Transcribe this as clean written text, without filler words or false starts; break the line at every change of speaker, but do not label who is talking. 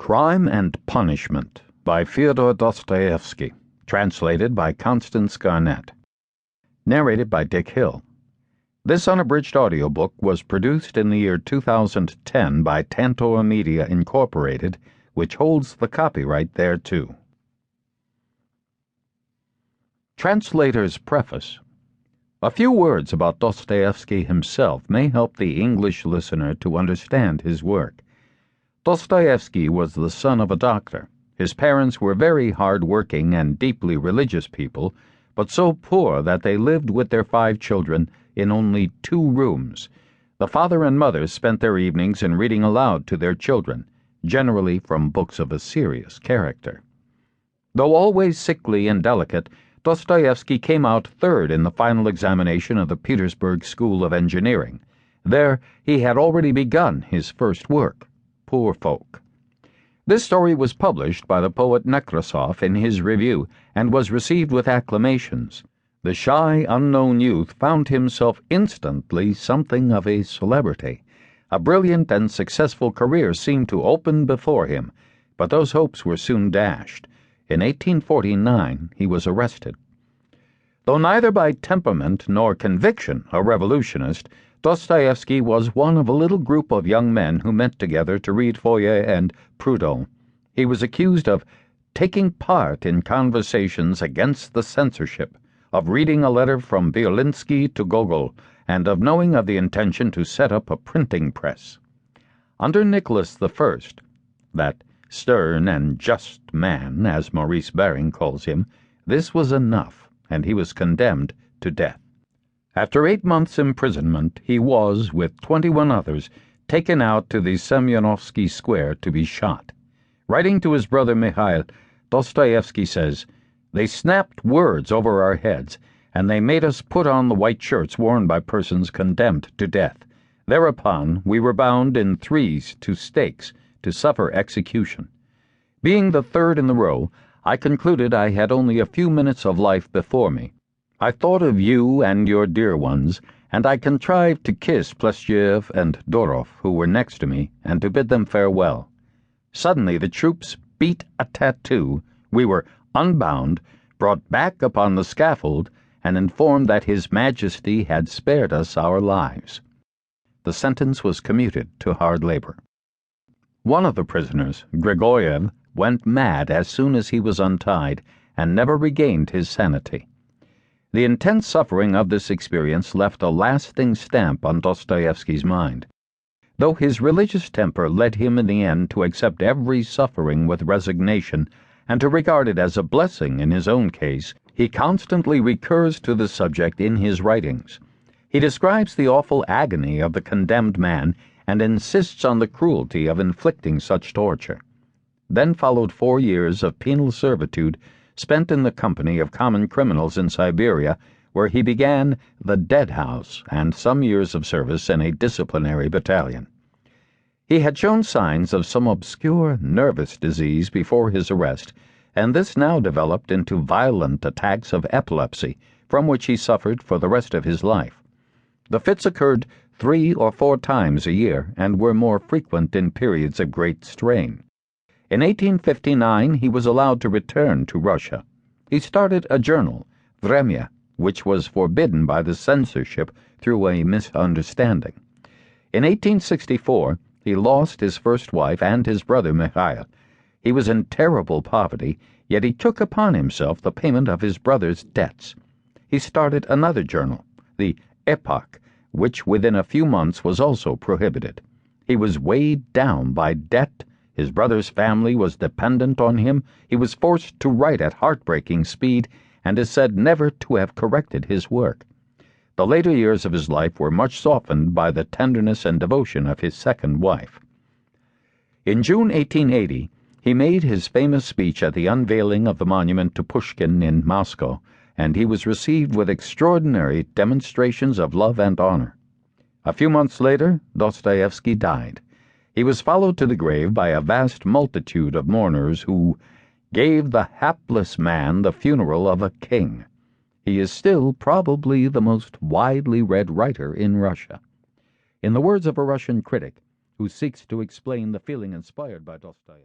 Crime and Punishment by Fyodor Dostoevsky, translated by Constance Garnett. Narrated by Dick Hill. This unabridged audiobook was produced in the year 2010 by Tantor Media Incorporated, which holds the copyright thereto. Translator's Preface. A few words about Dostoevsky himself may help the English listener to understand his work. Dostoevsky was the son of a doctor. His parents were very hard-working and deeply religious people, but so poor that they lived with their 5 children in only 2 rooms. The father and mother spent their evenings in reading aloud to their children, generally from books of a serious character. Though always sickly and delicate, Dostoevsky came out third in the final examination of the Petersburg School of Engineering. There he had already begun his first work, Poor Folk. This story was published by the poet Nekrasov in his review and was received with acclamations. The shy, unknown youth found himself instantly something of a celebrity. A brilliant and successful career seemed to open before him, but those hopes were soon dashed. In 1849 he was arrested. Though neither by temperament nor conviction a revolutionist, Dostoevsky was one of a little group of young men who met together to read Fourier and Proudhon. He was accused of taking part in conversations against the censorship, of reading a letter from Violinski to Gogol, and of knowing of the intention to set up a printing press. Under Nicholas I, that stern and just man, as Maurice Baring calls him, this was enough, and he was condemned to death. After 8 months' imprisonment, he was, with 21 others, taken out to the Semyonovsky Square to be shot. Writing to his brother Mikhail, Dostoevsky says, "They snapped words over our heads, and they made us put on the white shirts worn by persons condemned to death. Thereupon we were bound in threes to stakes to suffer execution. Being the third in the row, I concluded I had only a few minutes of life before me. I thought of you and your dear ones, and I contrived to kiss Plestchev and Dorov, who were next to me, and to bid them farewell. Suddenly the troops beat a tattoo. We were unbound, brought back upon the scaffold, and informed that His Majesty had spared us our lives." The sentence was commuted to hard labor. One of the prisoners, Grigoriev, went mad as soon as he was untied, and never regained his sanity. The intense suffering of this experience left a lasting stamp on Dostoevsky's mind. Though his religious temper led him in the end to accept every suffering with resignation and to regard it as a blessing in his own case, he constantly recurs to the subject in his writings. He describes the awful agony of the condemned man and insists on the cruelty of inflicting such torture. Then followed 4 years of penal servitude spent in the company of common criminals in Siberia, where he began the Dead House and some years of service in a disciplinary battalion. He had shown signs of some obscure nervous disease before his arrest, and this now developed into violent attacks of epilepsy, from which he suffered for the rest of his life. The fits occurred 3 or 4 times a year and were more frequent in periods of great strain. In 1859 he was allowed to return to Russia. He started a journal, Vremya, which was forbidden by the censorship through a misunderstanding. In 1864 he lost his first wife and his brother Mikhail. He was in terrible poverty, yet he took upon himself the payment of his brother's debts. He started another journal, the Epoch, which within a few months was also prohibited. He was weighed down by debt. His brother's family was dependent on him. He was forced to write at heartbreaking speed, and is said never to have corrected his work. The later years of his life were much softened by the tenderness and devotion of his second wife. In June 1880, he made his famous speech at the unveiling of the monument to Pushkin in Moscow, and he was received with extraordinary demonstrations of love and honor. A few months later, Dostoevsky died. He was followed to the grave by a vast multitude of mourners who gave the hapless man the funeral of a king. He is still probably the most widely read writer in Russia. In the words of a Russian critic who seeks to explain the feeling inspired by Dostoevsky,